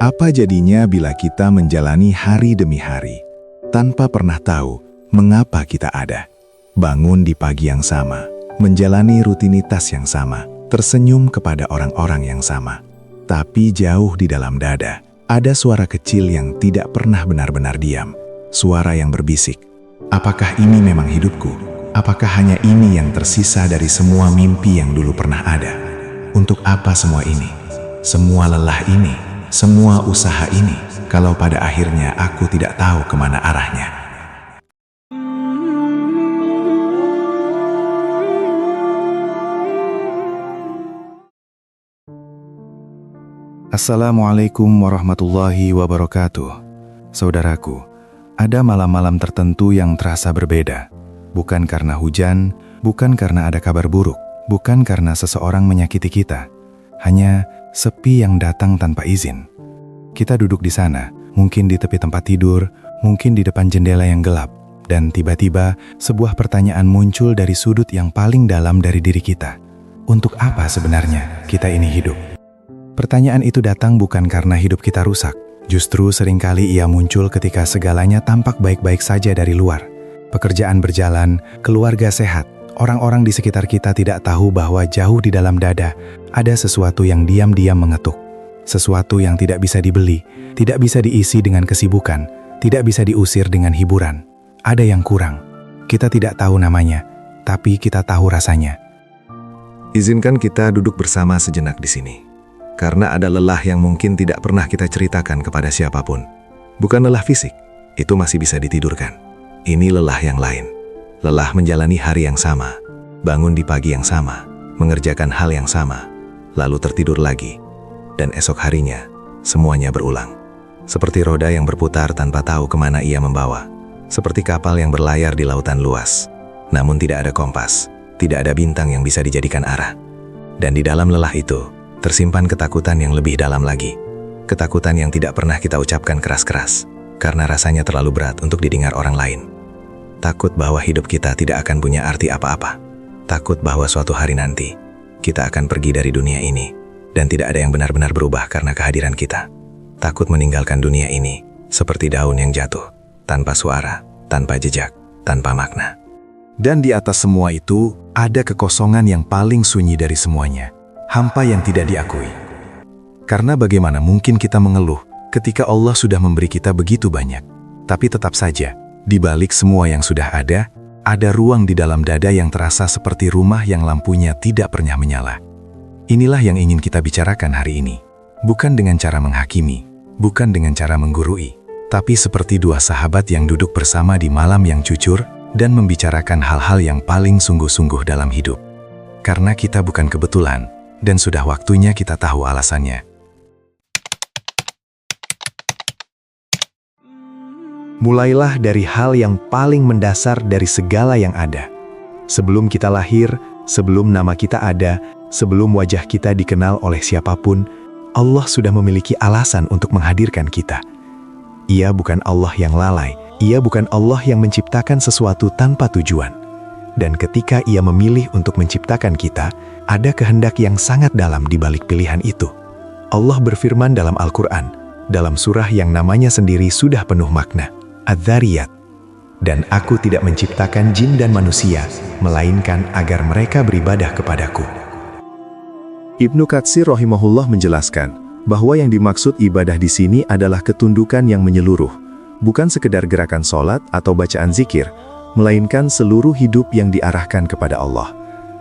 Apa jadinya bila kita menjalani hari demi hari, tanpa pernah tahu mengapa kita ada? Bangun di pagi yang sama, menjalani rutinitas yang sama, tersenyum kepada orang-orang yang sama. Tapi jauh di dalam dada, ada suara kecil yang tidak pernah benar-benar diam. Suara yang berbisik, apakah ini memang hidupku? Apakah hanya ini yang tersisa dari semua mimpi yang dulu pernah ada? Untuk apa semua ini? Semua lelah ini, semua usaha ini, kalau pada akhirnya aku tidak tahu kemana arahnya. Assalamualaikum warahmatullahi wabarakatuh. Saudaraku, ada malam-malam tertentu yang terasa berbeda. Bukan karena hujan, bukan karena ada kabar buruk, bukan karena seseorang menyakiti kita. Hanya sepi yang datang tanpa izin. Kita duduk di sana, mungkin di tepi tempat tidur, mungkin di depan jendela yang gelap. Dan tiba-tiba sebuah pertanyaan muncul dari sudut yang paling dalam dari diri kita. Untuk apa sebenarnya kita ini hidup? Pertanyaan itu datang bukan karena hidup kita rusak. Justru seringkali ia muncul ketika segalanya tampak baik-baik saja dari luar. Pekerjaan berjalan, keluarga sehat, orang-orang di sekitar kita tidak tahu bahwa jauh di dalam dada ada sesuatu yang diam-diam mengetuk. Sesuatu yang tidak bisa dibeli, tidak bisa diisi dengan kesibukan, tidak bisa diusir dengan hiburan. Ada yang kurang. Kita tidak tahu namanya, tapi kita tahu rasanya. Izinkan kita duduk bersama sejenak di sini. Karena ada lelah yang mungkin tidak pernah kita ceritakan kepada siapapun. Bukan lelah fisik, itu masih bisa ditidurkan. Ini lelah yang lain. Lelah menjalani hari yang sama, bangun di pagi yang sama, mengerjakan hal yang sama, lalu tertidur lagi. Dan esok harinya, semuanya berulang. Seperti roda yang berputar tanpa tahu kemana ia membawa. Seperti kapal yang berlayar di lautan luas. Namun tidak ada kompas, tidak ada bintang yang bisa dijadikan arah. Dan di dalam lelah itu, tersimpan ketakutan yang lebih dalam lagi. Ketakutan yang tidak pernah kita ucapkan keras-keras, karena rasanya terlalu berat untuk didengar orang lain. Takut bahwa hidup kita tidak akan punya arti apa-apa. Takut bahwa suatu hari nanti, kita akan pergi dari dunia ini, dan tidak ada yang benar-benar berubah karena kehadiran kita. Takut meninggalkan dunia ini, seperti daun yang jatuh, tanpa suara, tanpa jejak, tanpa makna. Dan di atas semua itu, ada kekosongan yang paling sunyi dari semuanya. Hampa yang tidak diakui. Karena bagaimana mungkin kita mengeluh ketika Allah sudah memberi kita begitu banyak. Tapi tetap saja, di balik semua yang sudah ada ruang di dalam dada yang terasa seperti rumah yang lampunya tidak pernah menyala. Inilah yang ingin kita bicarakan hari ini. Bukan dengan cara menghakimi, bukan dengan cara menggurui, tapi seperti dua sahabat yang duduk bersama di malam yang jujur dan membicarakan hal-hal yang paling sungguh-sungguh dalam hidup. Karena kita bukan kebetulan, dan sudah waktunya kita tahu alasannya. Mulailah dari hal yang paling mendasar dari segala yang ada. Sebelum kita lahir, sebelum nama kita ada, sebelum wajah kita dikenal oleh siapapun, Allah sudah memiliki alasan untuk menghadirkan kita. Ia bukan Allah yang lalai, Ia bukan Allah yang menciptakan sesuatu tanpa tujuan. Dan ketika Ia memilih untuk menciptakan kita, ada kehendak yang sangat dalam di balik pilihan itu. Allah berfirman dalam Al-Quran, dalam surah yang namanya sendiri sudah penuh makna, Adz-Dzariyat. Dan aku tidak menciptakan jin dan manusia, melainkan agar mereka beribadah kepadaku. Ibnu Katsir rahimahullah menjelaskan bahwa yang dimaksud ibadah di sini adalah ketundukan yang menyeluruh, bukan sekedar gerakan sholat atau bacaan zikir, melainkan seluruh hidup yang diarahkan kepada Allah.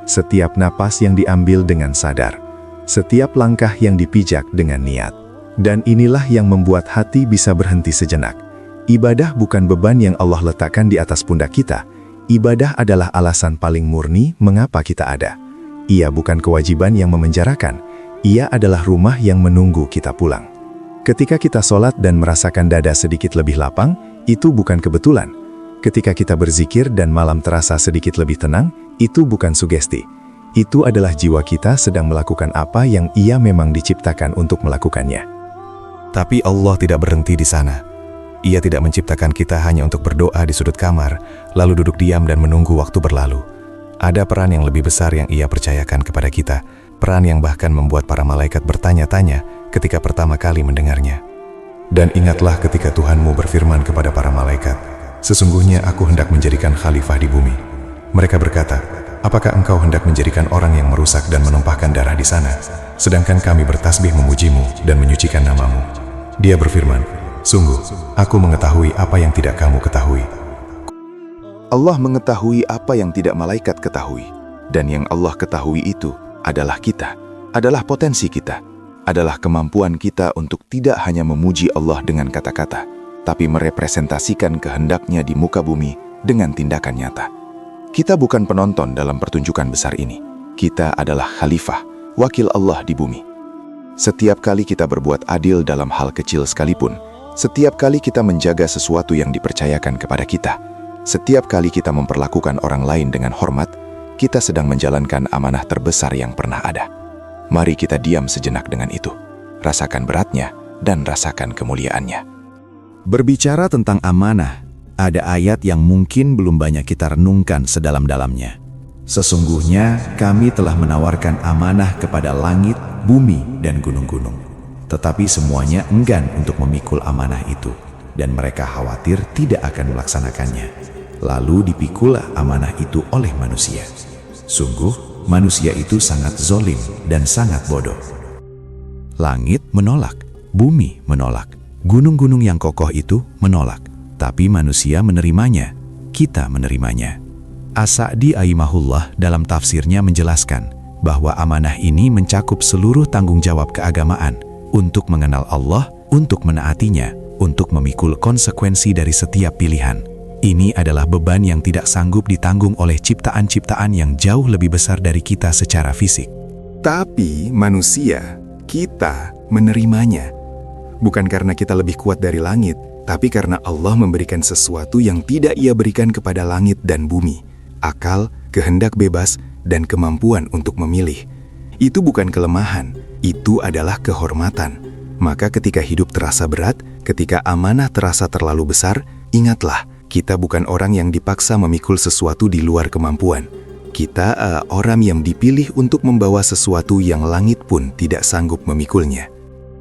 Setiap napas yang diambil dengan sadar, setiap langkah yang dipijak dengan niat. Dan inilah yang membuat hati bisa berhenti sejenak. Ibadah bukan beban yang Allah letakkan di atas pundak kita. Ibadah adalah alasan paling murni mengapa kita ada. Ia bukan kewajiban yang memenjarakan. Ia adalah rumah yang menunggu kita pulang. Ketika kita sholat dan merasakan dada sedikit lebih lapang, itu bukan kebetulan. Ketika kita berzikir dan malam terasa sedikit lebih tenang, itu bukan sugesti. Itu adalah jiwa kita sedang melakukan apa yang Ia memang diciptakan untuk melakukannya. Tapi Allah tidak berhenti di sana. Ia tidak menciptakan kita hanya untuk berdoa di sudut kamar, lalu duduk diam dan menunggu waktu berlalu. Ada peran yang lebih besar yang Ia percayakan kepada kita, peran yang bahkan membuat para malaikat bertanya-tanya ketika pertama kali mendengarnya. Dan ingatlah ketika Tuhanmu berfirman kepada para malaikat, sesungguhnya aku hendak menjadikan khalifah di bumi. Mereka berkata, apakah engkau hendak menjadikan orang yang merusak dan menumpahkan darah di sana, sedangkan kami bertasbih memujimu dan menyucikan namamu? Dia berfirman, sungguh, aku mengetahui apa yang tidak kamu ketahui. Allah mengetahui apa yang tidak malaikat ketahui. Dan yang Allah ketahui itu adalah kita, adalah potensi kita, adalah kemampuan kita untuk tidak hanya memuji Allah dengan kata-kata, tapi merepresentasikan kehendaknya di muka bumi dengan tindakan nyata. Kita bukan penonton dalam pertunjukan besar ini. Kita adalah khalifah, wakil Allah di bumi. Setiap kali kita berbuat adil dalam hal kecil sekalipun, setiap kali kita menjaga sesuatu yang dipercayakan kepada kita, setiap kali kita memperlakukan orang lain dengan hormat, kita sedang menjalankan amanah terbesar yang pernah ada. Mari kita diam sejenak dengan itu. Rasakan beratnya dan rasakan kemuliaannya. Berbicara tentang amanah, ada ayat yang mungkin belum banyak kita renungkan sedalam-dalamnya. Sesungguhnya kami telah menawarkan amanah kepada langit, bumi, dan gunung-gunung. Tetapi semuanya enggan untuk memikul amanah itu, dan mereka khawatir tidak akan melaksanakannya. Lalu dipikulah amanah itu oleh manusia. Sungguh, manusia itu sangat zolim dan sangat bodoh. Langit menolak, bumi menolak, gunung-gunung yang kokoh itu menolak, tapi manusia menerimanya, kita menerimanya. As-Sa'di Aimahullah dalam tafsirnya menjelaskan bahwa amanah ini mencakup seluruh tanggung jawab keagamaan untuk mengenal Allah, untuk menaatinya, untuk memikul konsekuensi dari setiap pilihan. Ini adalah beban yang tidak sanggup ditanggung oleh ciptaan-ciptaan yang jauh lebih besar dari kita secara fisik. Tapi manusia, kita menerimanya. Bukan karena kita lebih kuat dari langit, tapi karena Allah memberikan sesuatu yang tidak Ia berikan kepada langit dan bumi. Akal, kehendak bebas, dan kemampuan untuk memilih. Itu bukan kelemahan, itu adalah kehormatan. Maka ketika hidup terasa berat, ketika amanah terasa terlalu besar, ingatlah, kita bukan orang yang dipaksa memikul sesuatu di luar kemampuan. Kita orang yang dipilih untuk membawa sesuatu yang langit pun tidak sanggup memikulnya.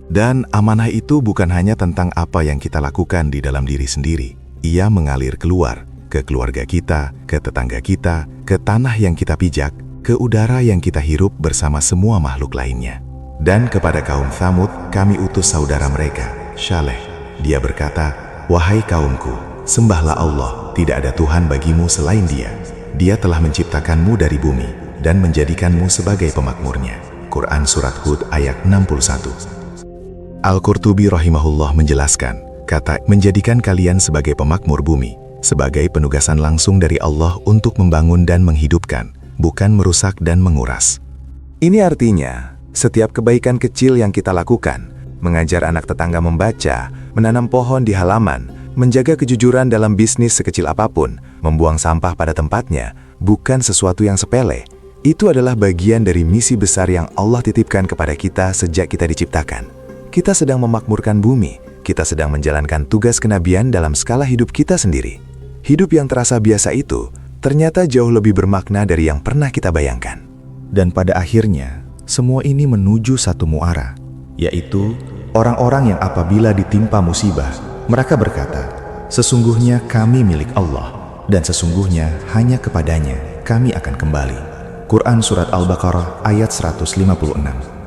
Dan amanah itu bukan hanya tentang apa yang kita lakukan di dalam diri sendiri. Ia mengalir keluar, ke keluarga kita, ke tetangga kita, ke tanah yang kita pijak, ke udara yang kita hirup bersama semua makhluk lainnya. Dan kepada kaum Tsamud, kami utus saudara mereka, Syaleh. Dia berkata, wahai kaumku, sembahlah Allah, tidak ada Tuhan bagimu selain Dia. Dia telah menciptakanmu dari bumi dan menjadikanmu sebagai pemakmurnya. Quran Surat Hud ayat 61. Al-Qurtubi rahimahullah menjelaskan, kata menjadikan kalian sebagai pemakmur bumi, sebagai penugasan langsung dari Allah untuk membangun dan menghidupkan, bukan merusak dan menguras. Ini artinya, setiap kebaikan kecil yang kita lakukan, mengajar anak tetangga membaca, menanam pohon di halaman, menjaga kejujuran dalam bisnis sekecil apapun, membuang sampah pada tempatnya, bukan sesuatu yang sepele. Itu adalah bagian dari misi besar yang Allah titipkan kepada kita sejak kita diciptakan. Kita sedang memakmurkan bumi, kita sedang menjalankan tugas kenabian dalam skala hidup kita sendiri. Hidup yang terasa biasa itu, ternyata jauh lebih bermakna dari yang pernah kita bayangkan. Dan pada akhirnya, semua ini menuju satu muara, yaitu orang-orang yang apabila ditimpa musibah, mereka berkata, sesungguhnya kami milik Allah, dan sesungguhnya hanya kepadanya kami akan kembali. Quran Surat Al-Baqarah ayat 156.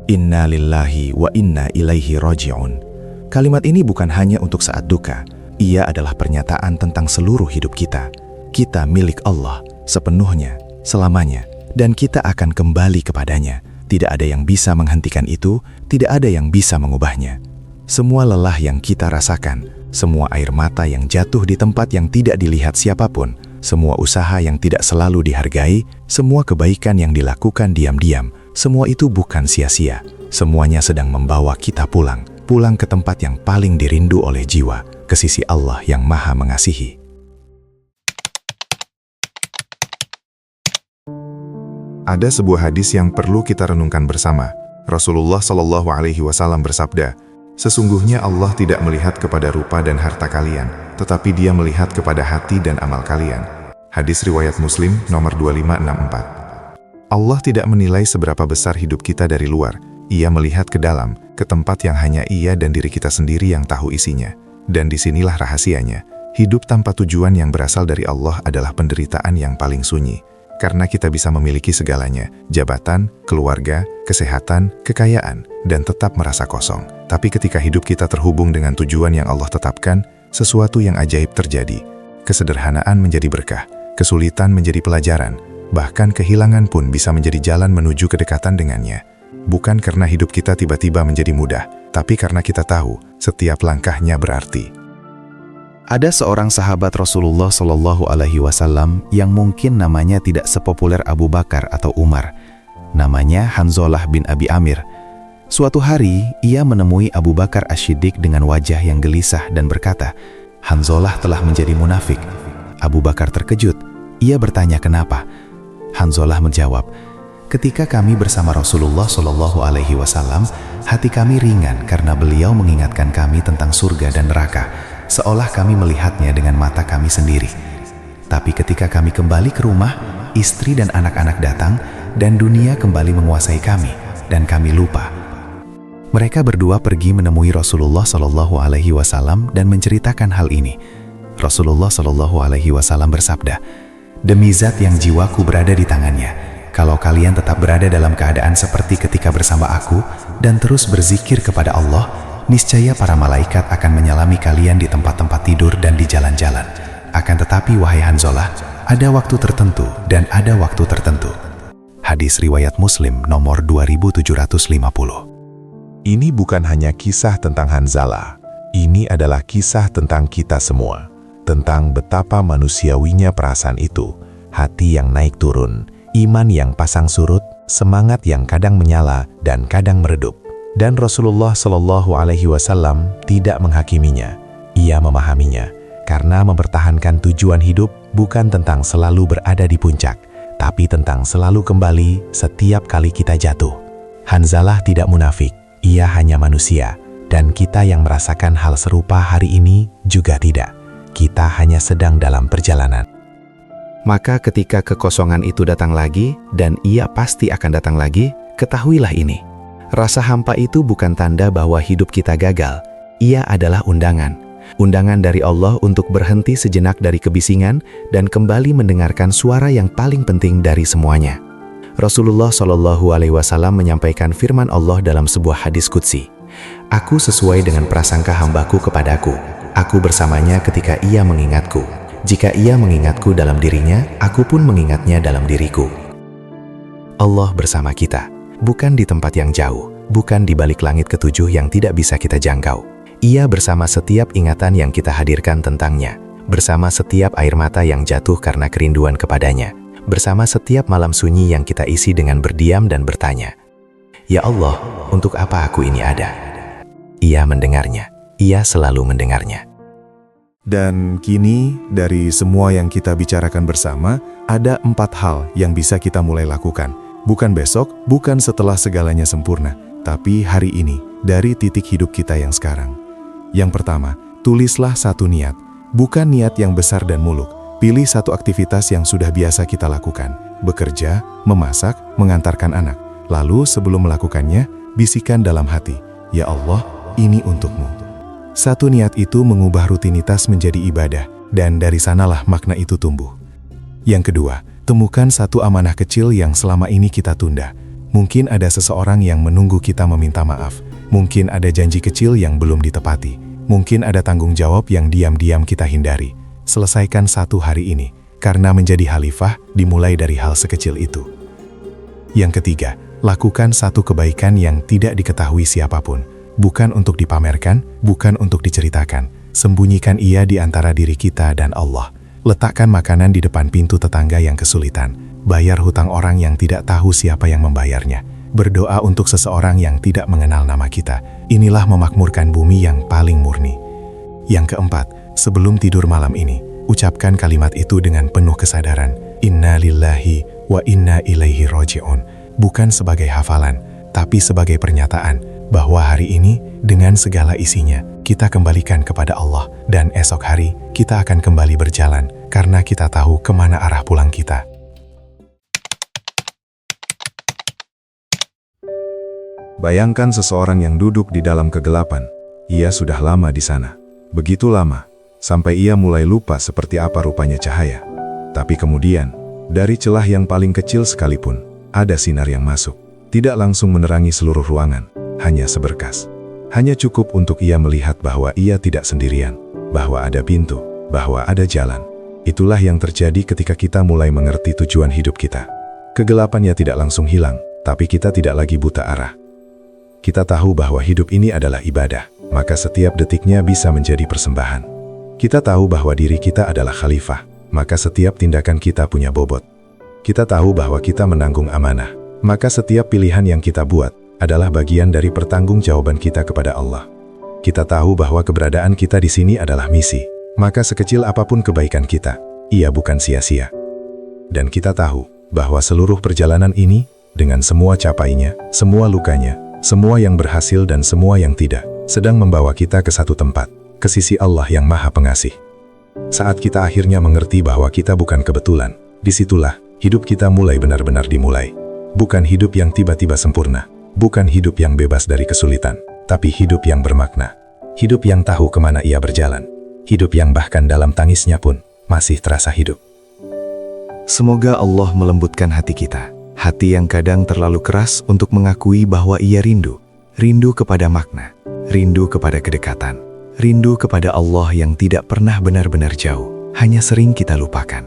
Inna lillahi wa inna ilaihi raji'un. Kalimat ini bukan hanya untuk saat duka, ia adalah pernyataan tentang seluruh hidup kita. Kita milik Allah sepenuhnya, selamanya, dan kita akan kembali kepadanya. Tidak ada yang bisa menghentikan itu, tidak ada yang bisa mengubahnya. Semua lelah yang kita rasakan, semua air mata yang jatuh di tempat yang tidak dilihat siapapun, semua usaha yang tidak selalu dihargai, semua kebaikan yang dilakukan diam-diam, semua itu bukan sia-sia. Semuanya sedang membawa kita pulang ke tempat yang paling dirindu oleh jiwa, ke sisi Allah yang Maha Mengasihi. Ada sebuah hadis yang perlu kita renungkan bersama. Rasulullah Shallallahu Alaihi Wasallam bersabda, sesungguhnya Allah tidak melihat kepada rupa dan harta kalian, tetapi Dia melihat kepada hati dan amal kalian. Hadis riwayat Muslim nomor 2564. Allah tidak menilai seberapa besar hidup kita dari luar. Ia melihat ke dalam, ke tempat yang hanya ia dan diri kita sendiri yang tahu isinya. Dan disinilah rahasianya. Hidup tanpa tujuan yang berasal dari Allah adalah penderitaan yang paling sunyi. Karena kita bisa memiliki segalanya, jabatan, keluarga, kesehatan, kekayaan, dan tetap merasa kosong. Tapi ketika hidup kita terhubung dengan tujuan yang Allah tetapkan, sesuatu yang ajaib terjadi. Kesederhanaan menjadi berkah, kesulitan menjadi pelajaran, bahkan kehilangan pun bisa menjadi jalan menuju kedekatan dengannya. Bukan karena hidup kita tiba-tiba menjadi mudah, tapi karena kita tahu setiap langkahnya berarti. Ada seorang sahabat Rasulullah Shallallahu Alaihi Wasallam yang mungkin namanya tidak sepopuler Abu Bakar atau Umar. Namanya Hanzalah bin Abi Amir. Suatu hari, ia menemui Abu Bakar Asy-Syiddiq dengan wajah yang gelisah dan berkata, "Hanzalah telah menjadi munafik." Abu Bakar terkejut. Ia bertanya kenapa. Hanzalah menjawab, "Ketika kami bersama Rasulullah Shallallahu Alaihi Wasallam, hati kami ringan karena beliau mengingatkan kami tentang surga dan neraka, seolah kami melihatnya dengan mata kami sendiri. Tapi ketika kami kembali ke rumah, istri dan anak-anak datang, dan dunia kembali menguasai kami, dan kami lupa." Mereka berdua pergi menemui Rasulullah Shallallahu Alaihi Wasallam dan menceritakan hal ini. Rasulullah Shallallahu Alaihi Wasallam bersabda, "Demi zat yang jiwaku berada di tangannya, kalau kalian tetap berada dalam keadaan seperti ketika bersama aku dan terus berzikir kepada Allah, niscaya para malaikat akan menyalami kalian di tempat-tempat tidur dan di jalan-jalan. Akan tetapi wahai Hanzalah, ada waktu tertentu dan ada waktu tertentu." Hadis riwayat Muslim nomor 2750. Ini bukan hanya kisah tentang Hanzalah. Ini adalah kisah tentang kita semua. Tentang betapa manusiawinya perasaan itu. Hati yang naik turun, iman yang pasang surut, semangat yang kadang menyala dan kadang meredup. Dan Rasulullah Shallallahu Alaihi Wasallam tidak menghakiminya. Ia memahaminya. Karena mempertahankan tujuan hidup bukan tentang selalu berada di puncak, tapi tentang selalu kembali setiap kali kita jatuh. Hanzalah tidak munafik. Ia hanya manusia, dan kita yang merasakan hal serupa hari ini juga tidak. Kita hanya sedang dalam perjalanan. Maka ketika kekosongan itu datang lagi, dan ia pasti akan datang lagi, ketahuilah ini. Rasa hampa itu bukan tanda bahwa hidup kita gagal. Ia adalah undangan. Undangan dari Allah untuk berhenti sejenak dari kebisingan dan kembali mendengarkan suara yang paling penting dari semuanya. Rasulullah Shallallahu Alaihi Wasallam menyampaikan firman Allah dalam sebuah hadis qudsi. "Aku sesuai dengan prasangka hambaku kepadaku. Aku bersamanya ketika ia mengingatku. Jika ia mengingatku dalam dirinya, aku pun mengingatnya dalam diriku." Allah bersama kita, bukan di tempat yang jauh, bukan di balik langit ketujuh yang tidak bisa kita jangkau. Ia bersama setiap ingatan yang kita hadirkan tentangnya, bersama setiap air mata yang jatuh karena kerinduan kepadanya, bersama setiap malam sunyi yang kita isi dengan berdiam dan bertanya, "Ya Allah, untuk apa aku ini ada?" Ia mendengarnya. Ia selalu mendengarnya. Dan kini, dari semua yang kita bicarakan bersama, ada 4 hal yang bisa kita mulai lakukan. Bukan besok, bukan setelah segalanya sempurna, tapi hari ini, dari titik hidup kita yang sekarang. Yang pertama, tulislah satu niat. Bukan niat yang besar dan muluk. Pilih satu aktivitas yang sudah biasa kita lakukan. Bekerja, memasak, mengantarkan anak. Lalu sebelum melakukannya, bisikan dalam hati, "Ya Allah, ini untukmu." Satu niat itu mengubah rutinitas menjadi ibadah, dan dari sanalah makna itu tumbuh. Yang kedua, temukan satu amanah kecil yang selama ini kita tunda. Mungkin ada seseorang yang menunggu kita meminta maaf. Mungkin ada janji kecil yang belum ditepati. Mungkin ada tanggung jawab yang diam-diam kita hindari. Selesaikan satu hari ini, karena menjadi khalifah dimulai dari hal sekecil itu. Yang ketiga, lakukan satu kebaikan yang tidak diketahui siapapun. Bukan untuk dipamerkan, bukan untuk diceritakan. Sembunyikan ia di antara diri kita dan Allah. Letakkan makanan di depan pintu tetangga yang kesulitan. Bayar hutang orang yang tidak tahu siapa yang membayarnya. Berdoa untuk seseorang yang tidak mengenal nama kita. Inilah memakmurkan bumi yang paling murni. Yang keempat, sebelum tidur malam ini, ucapkan kalimat itu dengan penuh kesadaran. Inna lillahi wa inna ilaihi roji'un. Bukan sebagai hafalan, tapi sebagai pernyataan bahwa hari ini, dengan segala isinya, kita kembalikan kepada Allah. Dan esok hari, kita akan kembali berjalan, karena kita tahu kemana arah pulang kita. Bayangkan seseorang yang duduk di dalam kegelapan. Ia sudah lama di sana. Begitu lama, sampai ia mulai lupa seperti apa rupanya cahaya. Tapi kemudian, dari celah yang paling kecil sekalipun, ada sinar yang masuk. Tidak langsung menerangi seluruh ruangan, hanya seberkas. Hanya cukup untuk ia melihat bahwa ia tidak sendirian, bahwa ada pintu, bahwa ada jalan. Itulah yang terjadi ketika kita mulai mengerti tujuan hidup kita. Kegelapannya tidak langsung hilang, tapi kita tidak lagi buta arah. Kita tahu bahwa hidup ini adalah ibadah, maka setiap detiknya bisa menjadi persembahan. Kita tahu bahwa diri kita adalah khalifah, maka setiap tindakan kita punya bobot. Kita tahu bahwa kita menanggung amanah, maka setiap pilihan yang kita buat adalah bagian dari pertanggungjawaban kita kepada Allah. Kita tahu bahwa keberadaan kita di sini adalah misi, maka sekecil apapun kebaikan kita, ia bukan sia-sia. Dan kita tahu bahwa seluruh perjalanan ini, dengan semua capainya, semua lukanya, semua yang berhasil dan semua yang tidak, sedang membawa kita ke satu tempat, ke sisi Allah yang Maha Pengasih. Saat kita akhirnya mengerti bahwa kita bukan kebetulan, disitulah hidup kita mulai benar-benar dimulai. Bukan hidup yang tiba-tiba sempurna, bukan hidup yang bebas dari kesulitan, tapi hidup yang bermakna. Hidup yang tahu kemana ia berjalan. Hidup yang bahkan dalam tangisnya pun masih terasa hidup. Semoga Allah melembutkan hati kita. Hati yang kadang terlalu keras untuk mengakui bahwa ia rindu. Rindu kepada makna, rindu kepada kedekatan, rindu kepada Allah yang tidak pernah benar-benar jauh, hanya sering kita lupakan.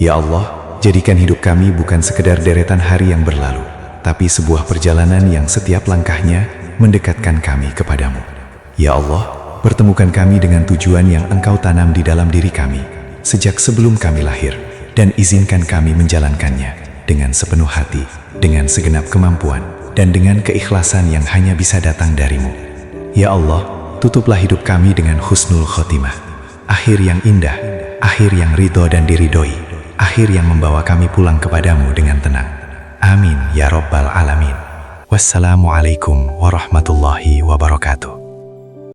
Ya Allah, jadikan hidup kami bukan sekedar deretan hari yang berlalu, tapi sebuah perjalanan yang setiap langkahnya mendekatkan kami kepadamu. Ya Allah, pertemukan kami dengan tujuan yang Engkau tanam di dalam diri kami, sejak sebelum kami lahir, dan izinkan kami menjalankannya dengan sepenuh hati, dengan segenap kemampuan, dan dengan keikhlasan yang hanya bisa datang darimu. Ya Allah, tutuplah hidup kami dengan husnul khotimah, akhir yang indah, akhir yang ridho dan diridhoi, akhir yang membawa kami pulang kepadamu dengan tenang. Amin ya Rabbal Alamin. Wassalamualaikum warahmatullahi wabarakatuh.